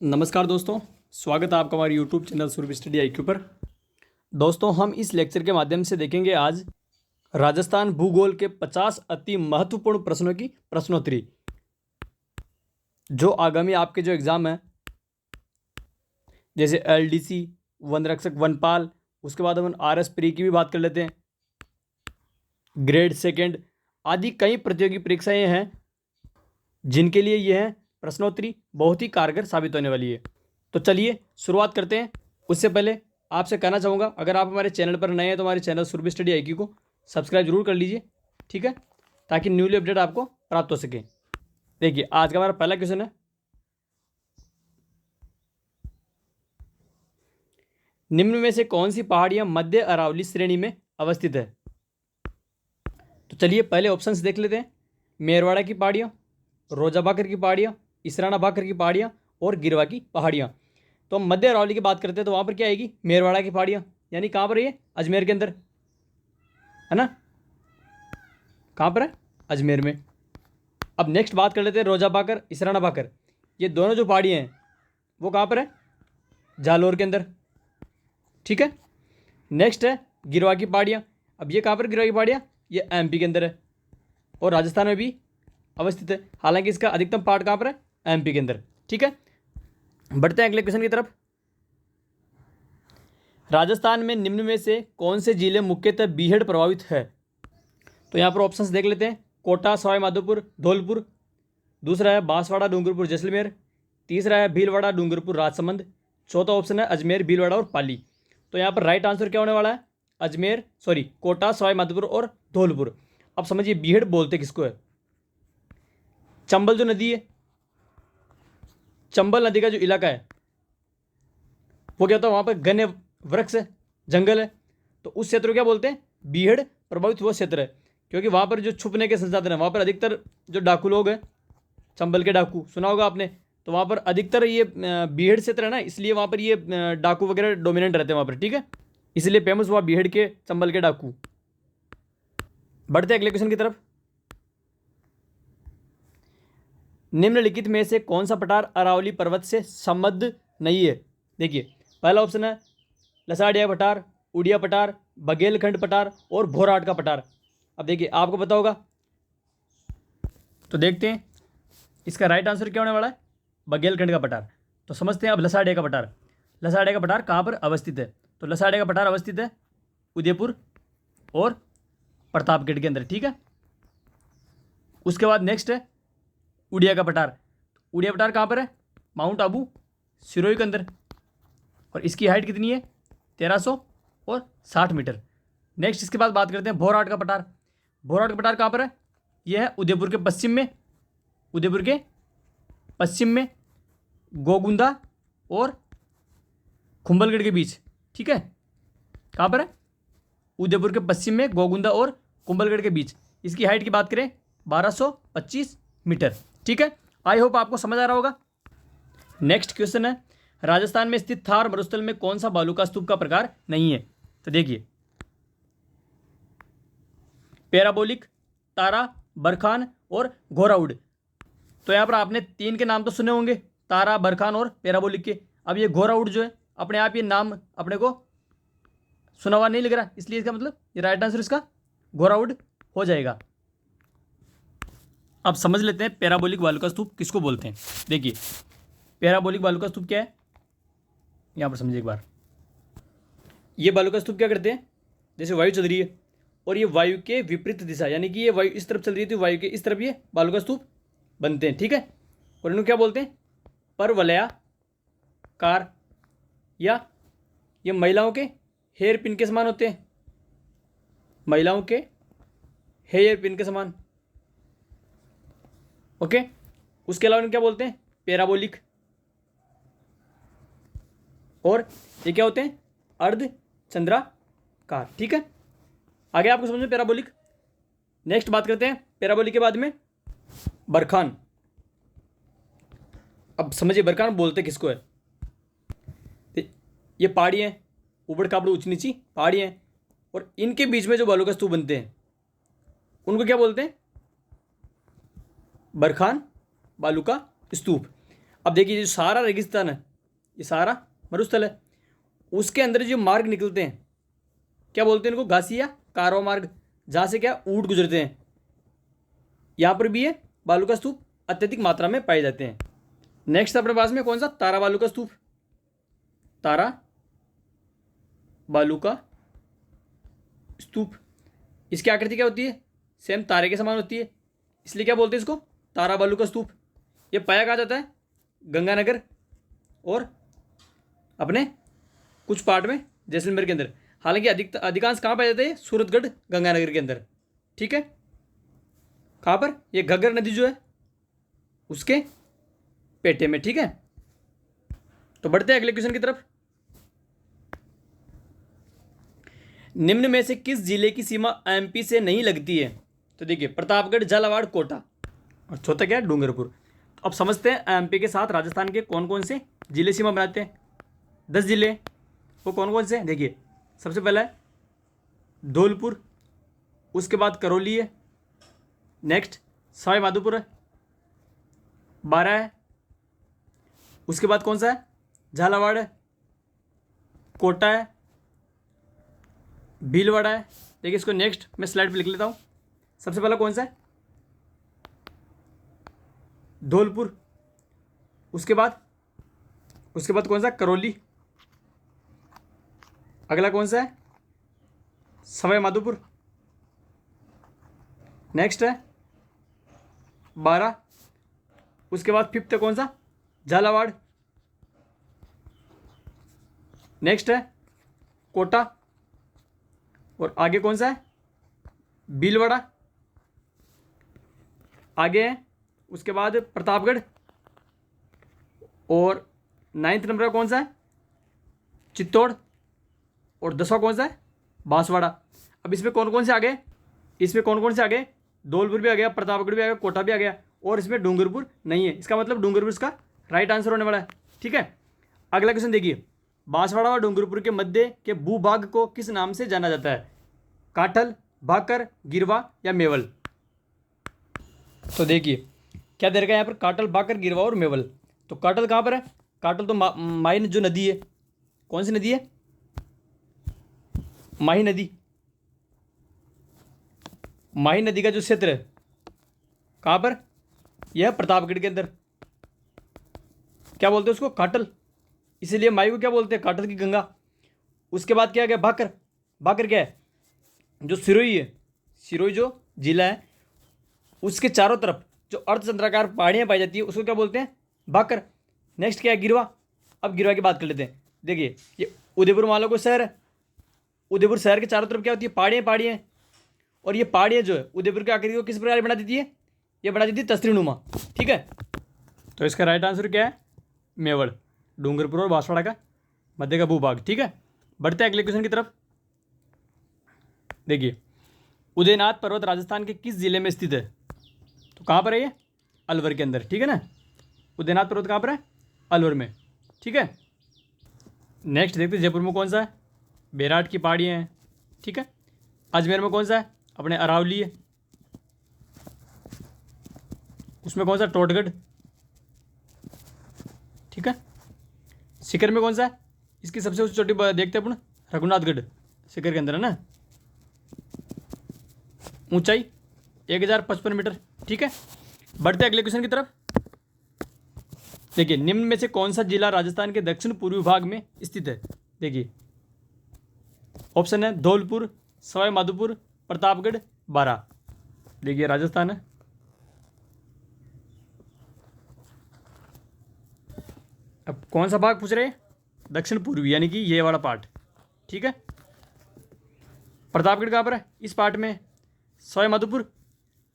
नमस्कार दोस्तों, स्वागत है आपका हमारे यूट्यूब चैनल सूर्य स्टडी IQ पर। दोस्तों, हम इस लेक्चर के माध्यम से देखेंगे आज राजस्थान भूगोल के 50 अति महत्वपूर्ण प्रश्नों की प्रश्नोत्तरी, जो आगामी आपके जो एग्ज़ाम है जैसे LDC, वन रक्षक, वनपाल, उसके बाद हम RS प्री की भी बात कर लेते हैं, ग्रेड सेकेंड आदि कई प्रतियोगी परीक्षाएँ हैं जिनके लिए यह है प्रश्नोत्तरी बहुत ही कारगर साबित होने वाली है। तो चलिए शुरुआत करते हैं। उससे पहले आपसे कहना चाहूँगा, अगर आप हमारे चैनल पर नए हैं तो हमारे चैनल सूर्य स्टडी IQ को सब्सक्राइब जरूर कर लीजिए, ठीक है, ताकि न्यूली अपडेट आपको प्राप्त हो सके। देखिए, आज का हमारा पहला क्वेश्चन है, निम्न में से कौन सी पहाड़ियाँ मध्य अरावली श्रेणी में अवस्थित है? तो चलिए पहले ऑप्शंस देख लेते हैं। मेरवाड़ा की पहाड़ियाँ, रोजा भाकर की पहाड़ियाँ, इसराना भाकर की पहाड़ियाँ और गिरवा की पहाड़ियाँ। तो हम मध्य अरावली की बात करते हैं तो वहाँ पर क्या आएगी? मेरवाड़ा की पहाड़ियाँ, यानी कहाँ पर है ये? अजमेर के अंदर, है ना? कहाँ पर है? अजमेर में। अब नेक्स्ट बात कर लेते हैं रोजा भाकर, इसराना भाकर, ये दोनों जो पहाड़ियाँ हैं वो कहाँ पर है? जालौर के अंदर, ठीक है। नेक्स्ट है गिरवा की पहाड़ियाँ। अब ये कहाँ पर गिरवा की पहाड़ियाँ? ये MP के अंदर है और राजस्थान में भी अवस्थित है। हालांकि इसका अधिकतम पार्ट कहाँ पर है? MP के अंदर, ठीक है। बढ़ते हैं अगले क्वेश्चन की तरफ। राजस्थान में निम्न में से कौन से जिले मुख्यतः बीहड़ प्रभावित है? तो यहाँ पर ऑप्शंस देख लेते हैं। कोटा, सवाई माधोपुर, धौलपुर। दूसरा है बांसवाड़ा, डूंगरपुर, जैसलमेर। तीसरा है भीलवाड़ा, डूंगरपुर, राजसमंद। चौथा ऑप्शन है अजमेर, भीलवाड़ा और पाली। तो यहाँ पर राइट आंसर क्या होने वाला है? अजमेर, सॉरी, कोटा, सवाई माधोपुर और धौलपुर। अब समझिए बीहड़ बोलते किसको है? चंबल जो नदी है, चंबल नदी का जो इलाका है वो क्या होता है? वहाँ पर घने वृक्ष है, जंगल है, तो उस क्षेत्र को क्या बोलते हैं? बीहड़ प्रभावित हुआ क्षेत्र है, क्योंकि वहाँ पर जो छुपने के संसाधन है, वहाँ पर अधिकतर जो डाकू लोग हैं, चंबल के डाकू सुना होगा आपने, तो वहाँ पर अधिकतर ये बीहड़ क्षेत्र है ना, इसलिए वहाँ पर ये डाकू वगैरह डोमिनेंट रहते हैं वहाँ पर, ठीक है, इसलिए फेमस हुआ बीहड़ के, चंबल के डाकू। बढ़ते अगले क्वेश्चन की तरफ। निम्नलिखित में से कौन सा पठार अरावली पर्वत से संबद्ध नहीं है? देखिए, पहला ऑप्शन है लसाड़िया पठार, उड़िया पठार, बघेलखंड पठार और भोराट का पठार। अब देखिए, आपको पता होगा, तो देखते हैं इसका राइट आंसर क्या होने वाला है? बघेलखंड का पठार। तो समझते हैं अब लसाड़िया का पठार। लसाड़िया का पठार कहाँ पर अवस्थित है? तो लसाड़िया का पठार अवस्थित है उदयपुर और प्रतापगढ़ के अंदर, ठीक है। उसके बाद नेक्स्ट है उड़िया का पठार। उड़िया पठार कहाँ पर है? माउंट आबू, सिरोही के अंदर, और इसकी हाइट कितनी है? 1360 मीटर। नेक्स्ट इसके बाद बात करते हैं भोराट का पठार। भोराट का पठार कहाँ पर है? यह है उदयपुर के पश्चिम में, उदयपुर के पश्चिम में गोगुंदा और कुंभलगढ़ के बीच, ठीक है। कहाँ पर है? उदयपुर के पश्चिम में गोगुंदा और कुंभलगढ़ के बीच। इसकी हाइट की बात करें 1225 मीटर, ठीक है। आई होप आपको समझ आ रहा होगा। नेक्स्ट क्वेश्चन है, राजस्थान में स्थित थार मरुस्थल में कौन सा बालू का स्तूप का प्रकार नहीं है? तो देखिए, पैराबोलिक, तारा, बरखान और घोराउड। तो यहाँ पर आपने तीन के नाम तो सुने होंगे, तारा, बरखान और पैराबोलिक के। अब ये घोराउड जो है, अपने आप ये नाम अपने को सुना हुआ नहीं लग रहा, इसलिए इसका मतलब ये राइट आंसर इसका घोराउड हो जाएगा। अब समझ लेते हैं पैराबोलिक बालू का स्तूप किसको बोलते हैं। देखिए, पैराबोलिक बालू का स्तूप क्या है, यहाँ पर समझिए एक बार। ये बालू का स्तूप क्या करते हैं? जैसे वायु चल रही है और ये वायु के विपरीत दिशा, यानी कि ये वायु इस तरफ चल रही है तो वायु के इस तरफ ये बालू का स्तूप बनते हैं, ठीक है। और इनको क्या बोलते हैं? परवलयाकार, या ये महिलाओं के हेयर पिन के समान होते हैं, महिलाओं के हेयर पिन के समान, ओके। उसके अलावा इनको क्या बोलते हैं? पैराबोलिक। और ये क्या होते हैं? अर्धचंद्राकार, ठीक है। आगे आपको समझ में पैराबोलिक। नेक्स्ट बात करते हैं पैराबोलिक के बाद में बरखान। अब समझिए बरखान बोलते किसको है। ये पहाड़ी हैं, ऊबड़ खाबड़ ऊंची नीची पहाड़ी हैं, और इनके बीच में जो बालू का स्तूप बनते हैं उनको क्या बोलते हैं? बरखान बालू का स्तूप। अब देखिए जो सारा रेगिस्तान है, ये सारा मरुस्थल है, उसके अंदर जो मार्ग निकलते हैं क्या बोलते हैं इनको, घासी या कारवा मार्ग, जहाँ से क्या ऊँट गुजरते हैं, यहाँ पर भी ये बालू का स्तूप अत्यधिक मात्रा में पाए जाते हैं। नेक्स्ट अपने पास में कौन सा, तारा बालू का स्तूप। तारा बालू का स्तूप, इसकी आकृति क्या होती है, सेम तारे के समान होती है, इसलिए क्या बोलते हैं इसको, तारा बालू का स्तूप। ये पाया कहाँ जाता है, गंगानगर और अपने कुछ पार्ट में जैसलमेर के अंदर। हालांकि अधिकांश कहाँ पाया जाता है, सूरतगढ़ गंगानगर के अंदर। ठीक है, कहाँ पर, ये घग्गर नदी जो है उसके पेटे में। ठीक है, तो बढ़ते हैं अगले क्वेश्चन की तरफ। निम्न में से किस जिले की सीमा एमपी से नहीं लगती है, तो देखिए प्रतापगढ़, झालावाड़, कोटा, और चौथा क्या है, डूंगरपुर। तो अब समझते हैं एमपी के साथ राजस्थान के कौन कौन से जिले सीमा बनाते हैं। 10 जिले, वो कौन कौन से हैं, देखिए सबसे पहला है धौलपुर, उसके बाद करौली है, नेक्स्ट सवाई माधोपुर है, 12 है, उसके बाद कौन सा है, झालावाड़ है, कोटा है, भीलवाड़ा है। देखिए इसको नेक्स्ट मैं स्लाइड पे लिख लेता हूँ। सबसे पहला कौन सा है, धौलपुर, उसके बाद कौन सा, करौली, अगला कौन सा है, सवाई माधोपुर, नेक्स्ट है 12, उसके बाद फिफ्थ है कौन सा, झालावाड़, नेक्स्ट है कोटा, और आगे कौन सा है, भीलवाड़ा, आगे है उसके बाद प्रतापगढ़, और 9th नंबर का कौन सा है, चित्तौड़, और 10वां कौन सा है, बांसवाड़ा। अब इसमें कौन कौन से आ गए, इसमें कौन कौन से आ गए, धौलपुर भी आ गया, प्रतापगढ़ भी आ गया, कोटा भी आ गया, और इसमें डूंगरपुर नहीं है। इसका मतलब डूंगरपुर इसका राइट आंसर होने वाला है। ठीक है, अगला क्वेश्चन देखिए, बांसवाड़ा और डूंगरपुर के मध्य के भूभाग को किस नाम से जाना जाता है, काठल, भाकर, गिरवा या मेवल। तो देखिए क्या दे रखा है यहाँ पर, काटल, भाकर, गिरवा और मेवल। तो काटल कहाँ पर है, काटल तो माही जो नदी है, कौन सी नदी है, माही नदी। माही नदी का जो क्षेत्र है कहाँ पर, यह प्रतापगढ़ के अंदर। क्या बोलते हैं उसको, काटल, इसीलिए माही को क्या बोलते हैं, काटल की गंगा। उसके बाद क्या गया, भाकर। भाकर क्या है, जो सिरोही है, सिरोही जो जिला है उसके चारों तरफ जो अर्धचंद्राकार पहाड़ियाँ पाई जाती है उसको क्या बोलते हैं, भाकर। नेक्स्ट क्या है, गिरवा। अब गिरवा की बात कर लेते हैं। देखिए ये उदयपुर मान लो कोई शहर है, उदयपुर शहर के चारों तरफ क्या होती है, पहाड़ियाँ पहाड़ियाँ, और ये पहाड़ियाँ जो है उदयपुर की आकृति को किस प्रकार बना देती है, ये बना देती है तस्रीनुमा। ठीक है, तो इसका राइट आंसर क्या है, मेवड़, डूंगरपुर और बांसवाड़ा का मध्य का भूभाग। ठीक है, बढ़ते हैं अगले क्वेश्चन की तरफ। देखिए उदयनाथ पर्वत राजस्थान के किस जिले में स्थित है, तो कहाँ पर है ये, अलवर के अंदर। ठीक है ना, उदयनाथ पर्वत कहाँ पर है, अलवर में। ठीक है, नेक्स्ट देखते हैं जयपुर में कौन सा है, बेराट की पहाड़ियाँ हैं। ठीक है, अजमेर में कौन सा है, अपने अरावली है, उसमें कौन सा, टोटगढ़। ठीक है, सीकर में कौन सा है, इसकी सबसे ऊंची चोटी देखते हैं अपन, रघुनाथगढ़, सीकर के अंदर है ना, ऊंचाई 1055 मीटर। ठीक है, बढ़ते अगले क्वेश्चन की तरफ। देखिए निम्न में से कौन सा जिला राजस्थान के दक्षिण पूर्वी भाग में स्थित है। देखिए ऑप्शन है धौलपुर, सवाई माधोपुर, प्रतापगढ़, बारां। देखिए राजस्थान है, अब कौन सा भाग पूछ रहे हैं, दक्षिण पूर्वी, यानी कि ये वाला पार्ट। ठीक है, प्रतापगढ़ कहाँ पर है, इस पार्ट में। सवाई माधोपुर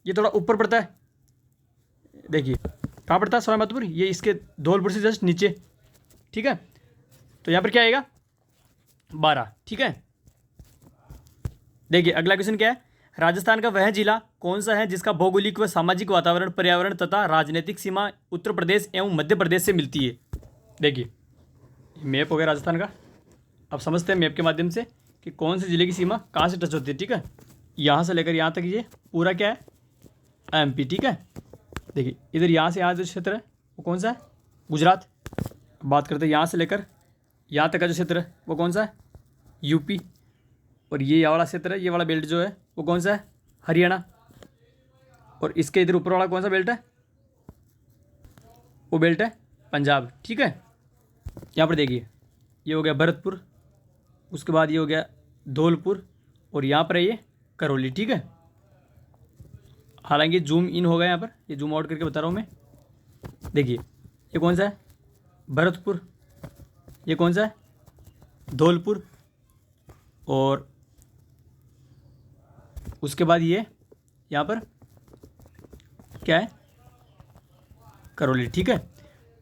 ये थोड़ा ऊपर पड़ता है, देखिए कहाँ पड़ता है सवाई माधोपुर, ये इसके धौलपुर से जस्ट नीचे। ठीक है, तो यहाँ पर क्या आएगा, बारां। ठीक है, देखिए अगला क्वेश्चन क्या है, राजस्थान का वह जिला कौन सा है जिसका भौगोलिक व सामाजिक वातावरण, पर्यावरण तथा राजनीतिक सीमा उत्तर प्रदेश एवं मध्य प्रदेश से मिलती है। देखिए मैप हो गया राजस्थान का। अब समझते हैं मैप के माध्यम से कि कौन से ज़िले की सीमा कहाँ से टच होती है। ठीक है, यहाँ से लेकर यहाँ तक ये पूरा क्या है, एमपी। ठीक है, देखिए इधर यहाँ से यहाँ जो क्षेत्र है वो कौन सा है, गुजरात। बात करते हैं यहाँ से लेकर यहाँ तक का जो क्षेत्र है वो कौन सा है, यूपी। और ये वाला क्षेत्र है, ये वाला बेल्ट जो है वो कौन सा है, हरियाणा। और इसके इधर ऊपर वाला कौन सा बेल्ट है, वो बेल्ट है पंजाब। ठीक है, यहाँ पर देखिए ये हो गया भरतपुर, उसके बाद ये हो गया धौलपुर, और यहाँ पर है ये करौली। ठीक है, हालांकि जूम इन होगा यहाँ पर, ये जूम आउट करके बता रहा हूँ मैं। देखिए ये कौन सा है, भरतपुर, ये कौन सा है, धौलपुर, और उसके बाद ये यहाँ पर क्या है, करौली। ठीक है,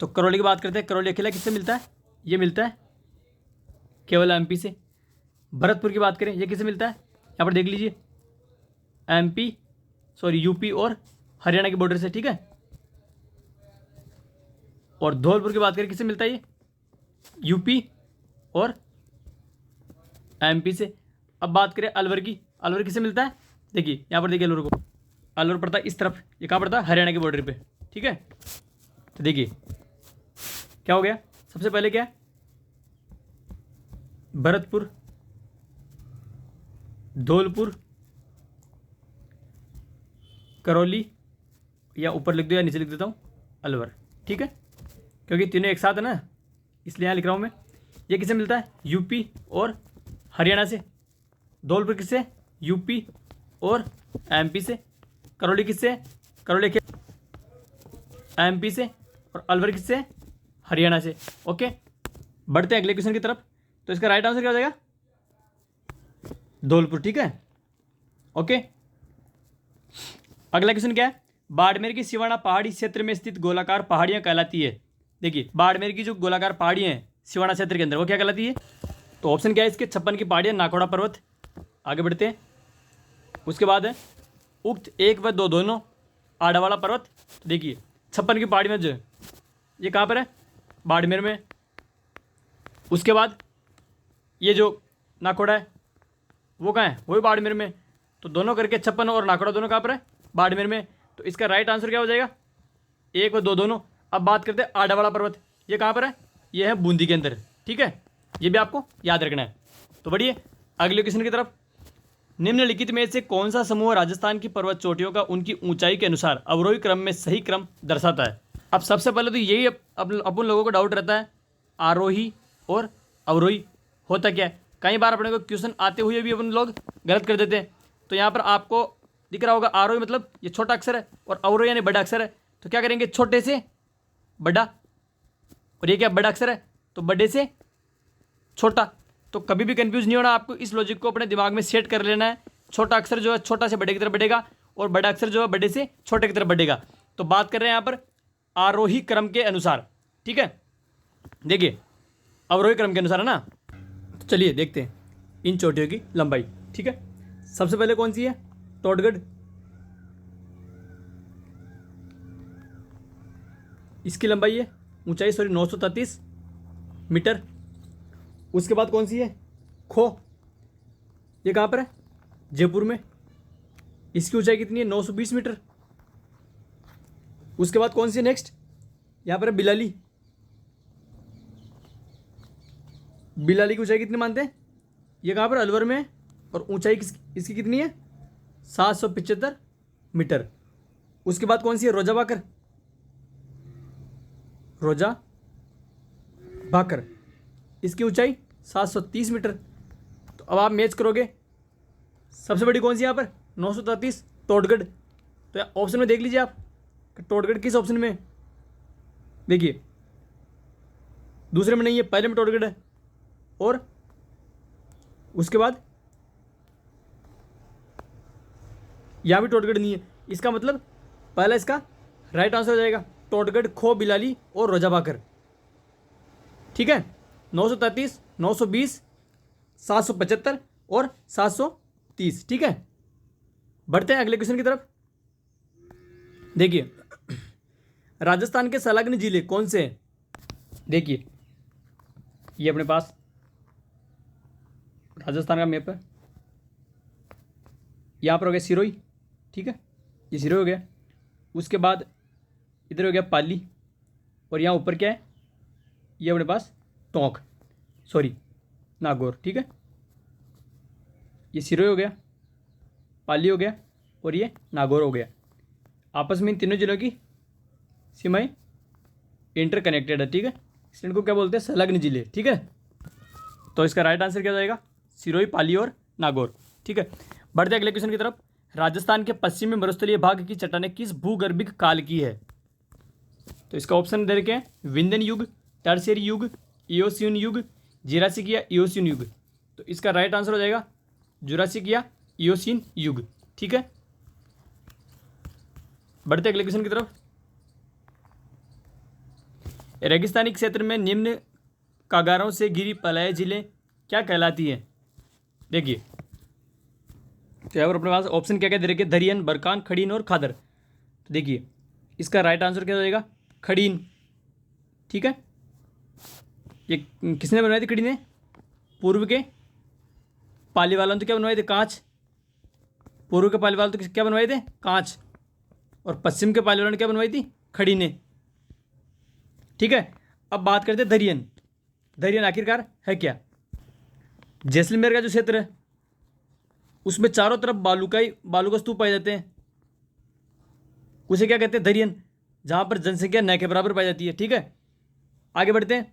तो करौली की बात करते हैं। करौली अकेला किससे मिलता है, ये मिलता है केवल एमपी से। भरतपुर की बात करें, ये किससे मिलता है, यहाँ पर देख लीजिए यूपी और हरियाणा के बॉर्डर से। ठीक है, और धौलपुर की बात करें किससे मिलता है, ये यूपी और एमपी से। अब बात करें अलवर की, अलवर किससे मिलता है, देखिए यहाँ पर देखिए अलवर को, अलवर पड़ता है इस तरफ, ये कहाँ पड़ता है, हरियाणा के बॉर्डर पे। ठीक है, तो देखिए क्या हो गया, सबसे पहले क्या है, भरतपुर, धौलपुर, करौली, या ऊपर लिख दो या नीचे लिख देता हूँ अलवर। ठीक है, क्योंकि तीनों एक साथ है ना, इसलिए यहाँ लिख रहा हूँ मैं। ये किससे मिलता है, यूपी और हरियाणा से। धौलपुर किससे, यूपी और एमपी से। करौली किससे, करौली के एमपी से, और अलवर किससे, हरियाणा से। ओके, बढ़ते हैं अगले क्वेश्चन की तरफ। तो इसका राइट आंसर क्या हो जाएगा, धौलपुर। ठीक है, ओके। अगला क्वेश्चन क्या है, बाड़मेर की सिवाना पहाड़ी क्षेत्र में स्थित गोलाकार पहाड़ियां कहलाती है। देखिए बाड़मेर की जो गोलाकार पहाड़ियां हैं सिवाना क्षेत्र के अंदर, वो क्या कहलाती है, तो ऑप्शन क्या है इसके, 56 की पहाड़ियां, नाकोड़ा पर्वत। आगे बढ़ते हैं, उसके बाद है उक्त 1 व 2 दोनों आड़ावाला पर्वत। तो देखिए 56 की पहाड़ी में जो है ये कहाँ पर है, बाड़मेर में। उसके बाद ये जो नाकोड़ा है वो कहाँ है, वो भी बाड़मेर में। तो दोनों करके 56 और नाकोड़ा दोनों कहाँ पर है, बाड़मेर में। तो इसका राइट आंसर क्या हो जाएगा, 1 व 2 दोनों। अब बात करते हैं आड़ावाला पर्वत, ये कहाँ पर है, ये है बूंदी के अंदर। ठीक है, ये भी आपको याद रखना है। तो बढ़िए अगले क्वेश्चन की तरफ। निम्नलिखित में से कौन सा समूह राजस्थान की पर्वत चोटियों का उनकी ऊंचाई के अनुसार अवरोही क्रम में सही क्रम दर्शाता है। अब सबसे पहले तो यही अपन लोगों को डाउट रहता है, आरोही और अवरोही होता क्या है। कई बार अपने को क्वेश्चन आते हुए भी अपन लोग गलत कर देते हैं। तो यहाँ पर आपको दिख रहा होगा आरोही मतलब ये छोटा अक्षर है, और अवरोही यानी बड़ा अक्षर है। तो क्या करेंगे, छोटे से बड़ा, और ये क्या बड़ा अक्षर है तो बड़े से छोटा। तो कभी भी कंफ्यूज नहीं होना आपको, इस लॉजिक को अपने दिमाग में सेट कर लेना है। छोटा अक्षर जो है छोटा से बड़े की तरफ बढ़ेगा, और बड़ा अक्षर जो है बड़े से छोटे की तरफ बढ़ेगा। तो बात कर रहे हैं यहाँ पर आरोही क्रम के अनुसार। ठीक है, देखिए अवरोही क्रम के अनुसार है ना। तो चलिए देखते हैं इन चोटियों की लंबाई। ठीक है, सबसे पहले कौन सी है, टोटगढ़, इसकी लंबाई है ऊंचाई 933 मीटर। उसके बाद कौन सी है, खो, ये कहाँ पर है, जयपुर में, इसकी ऊंचाई कितनी है, 920 मीटर। उसके बाद कौन सी है नेक्स्ट, यहाँ पर है बिलाली, बिलाली की ऊंचाई कितनी मानते हैं, ये कहाँ पर, अलवर में, और ऊंचाई इसकी कितनी है, 775 मीटर। उसके बाद कौन सी है, रोजा भाकर, रोजा भाकर, इसकी ऊंचाई 730 मीटर। तो अब आप मैच करोगे, सबसे बड़ी कौन सी यहाँ पर, 933, टोटगढ़। तो ऑप्शन में देख लीजिए आप कि टोटगढ़ किस ऑप्शन में, देखिए दूसरे में नहीं है, पहले में टोटगढ़ है, और उसके बाद यहाँ भी टोटगढ़ नहीं है। इसका मतलब पहला इसका राइट आंसर हो जाएगा टोटगढ़, खो, बिलाली और रोजा भाकर। ठीक है, 933, 920, 775 और 730। ठीक है, बढ़ते हैं अगले क्वेश्चन की तरफ। देखिए राजस्थान के संलग्न जिले कौन से हैं, देखिए ये अपने पास राजस्थान का मैप है, यहाँ पर हो गया सिरोही। ठीक है, ये सिरोही हो गया। उसके बाद इधर हो गया पाली, और यहाँ ऊपर क्या है, ये अपने पास टोंक, सॉरी नागौर, ठीक है। ये सिरोही हो गया, पाली हो गया और ये नागौर हो गया। आपस में इन तीनों जिलों की सीमाएं इंटरकनेक्टेड है, ठीक है। इसलिए इनको क्या बोलते हैं, संलग्न जिले, ठीक है। तो इसका राइट आंसर क्या हो जाएगा, सिरोही, पाली और नागौर, ठीक है। बढ़ते अगले क्वेश्चन की तरफ। राजस्थान के पश्चिमी मरुस्थलीय भाग की चट्टानें किस भूगर्भिक काल की है? तो इसका ऑप्शन दे रखे हैं, विंध्यन युग, टर्शियरी युग, इयोसिन युग, जुरासिक या इयोसिन युग। तो इसका राइट आंसर हो जाएगा जुरासिक या इयोसिन युग, ठीक है। बढ़ते अगले क्वेश्चन की तरफ। रेगिस्तानी क्षेत्र में निम्न कागारों से घिरी पलाय झीलें क्या कहलाती है? देखिए, तो यहाँ पर अपने पास ऑप्शन क्या क्या दे रखे, दरियन, बरकान, खड़ीन और खादर। तो देखिए, इसका राइट आंसर क्या हो जाएगा, खड़ीन, ठीक है। ये किसने बनवाई थी खड़ीन ने? पूर्व के पाली वालों ने तो क्या बनवाए थे, कांच। पूर्व के पाली वालों तो क्या बनवाए थे, कांच। और पश्चिम के पाली वालों ने क्या बनवाई थी, खड़ी ने, ठीक है। अब बात करते हैं दरियन। दरियन आखिरकार है क्या? जैसलमेर का जो क्षेत्र है उसमें चारों तरफ बालू का स्तूप पाए जाते हैं, उसे क्या कहते हैं, दरियन, जहां पर जनसंख्या न के बराबर पाई जाती है, ठीक है। आगे बढ़ते हैं।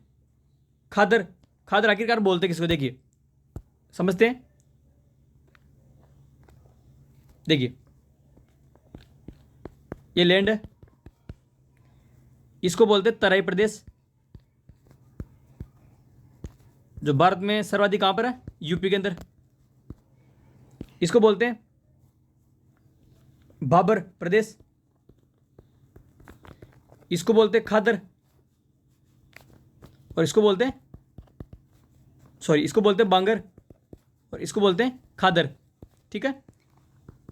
खादर, खादर आखिरकार बोलते हैं किसको? देखिए, समझते हैं। देखिए, ये लैंड है, इसको बोलते हैं तराई प्रदेश, जो भारत में सर्वाधिक कहां पर है, यूपी के अंदर। इसको बोलते हैं भाबर प्रदेश, इसको बोलते हैं खादर, और इसको बोलते हैं, सॉरी, इसको बोलते हैं बांगर, और इसको बोलते हैं खादर, ठीक है।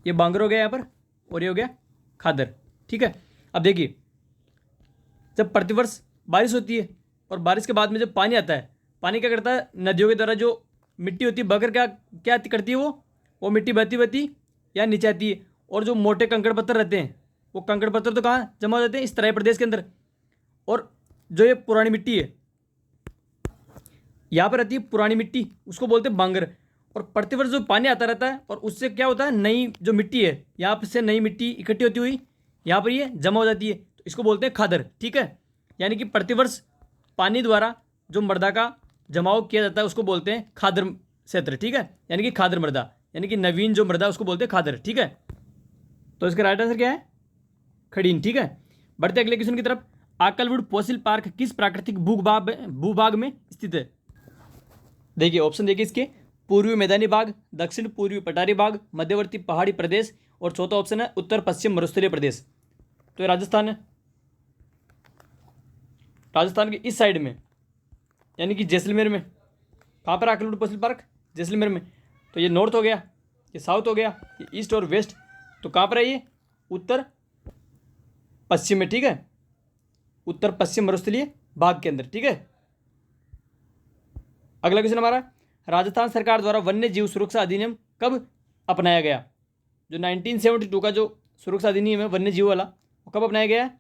ये बांगर हो गया यहाँ पर, और ये हो गया खादर, ठीक है। अब देखिए, जब प्रतिवर्ष बारिश होती है और बारिश के बाद में जब पानी आता है, पानी क्या करता है, नदियों के द्वारा जो मिट्टी होती है बहकर क्या क्या करती है, वो मिट्टी बहती बहती या नीचे आती है, और जो मोटे कंकड़ पत्थर रहते हैं वो कंकड़ पत्थर तो कहाँ जमा हो जाते हैं, इस तराई प्रदेश के अंदर। और जो ये पुरानी मिट्टी है, यहाँ पर रहती है पुरानी मिट्टी, उसको बोलते हैं बांगर। और प्रतिवर्ष जो पानी आता रहता है और उससे क्या होता है, नई जो मिट्टी है यहाँ से नई मिट्टी इकट्ठी होती हुई यहाँ पर ये जमा हो जाती है, तो इसको बोलते हैं खादर, ठीक है। यानी कि प्रतिवर्ष पानी द्वारा जो मृदा का जमाव किया जाता है उसको बोलते हैं खादर क्षेत्र, ठीक है। यानी कि खादर मृदा, यानी कि नवीन जो मृदा उसको बोलते हैं खादर, ठीक है। तो इसका राइट आंसर क्या है, खड़ीन, ठीक है। बढ़ते अगले क्वेश्चन की तरफ। आकलवुड फॉसिल पार्क किस प्राकृतिक भूभाग में स्थित है? देखिए, ऑप्शन देखिए इसके, पूर्वी मैदानी भाग, दक्षिण पूर्वी पठारी भाग, मध्यवर्ती पहाड़ी प्रदेश, और चौथा ऑप्शन है उत्तर पश्चिम मरुस्थलीय प्रदेश। तो ये राजस्थान है, राजस्थान के इस साइड में, यानी कि जैसलमेर में। कहाँ पर आकलवुड फॉसिल पार्क? जैसलमेर में। तो ये नॉर्थ हो गया, ये साउथ हो गया, ये ईस्ट और वेस्ट। तो कहाँ पर है ये? उत्तर पश्चिम में, ठीक है, उत्तर पश्चिम मरुस्थलीय भाग के अंदर, ठीक है। अगला क्वेश्चन हमारा, राजस्थान सरकार द्वारा वन्य जीव सुरक्षा अधिनियम कब अपनाया गया? जो 1972 का जो सुरक्षा अधिनियम है वन्य जीव वाला, वो कब अपनाया गया है?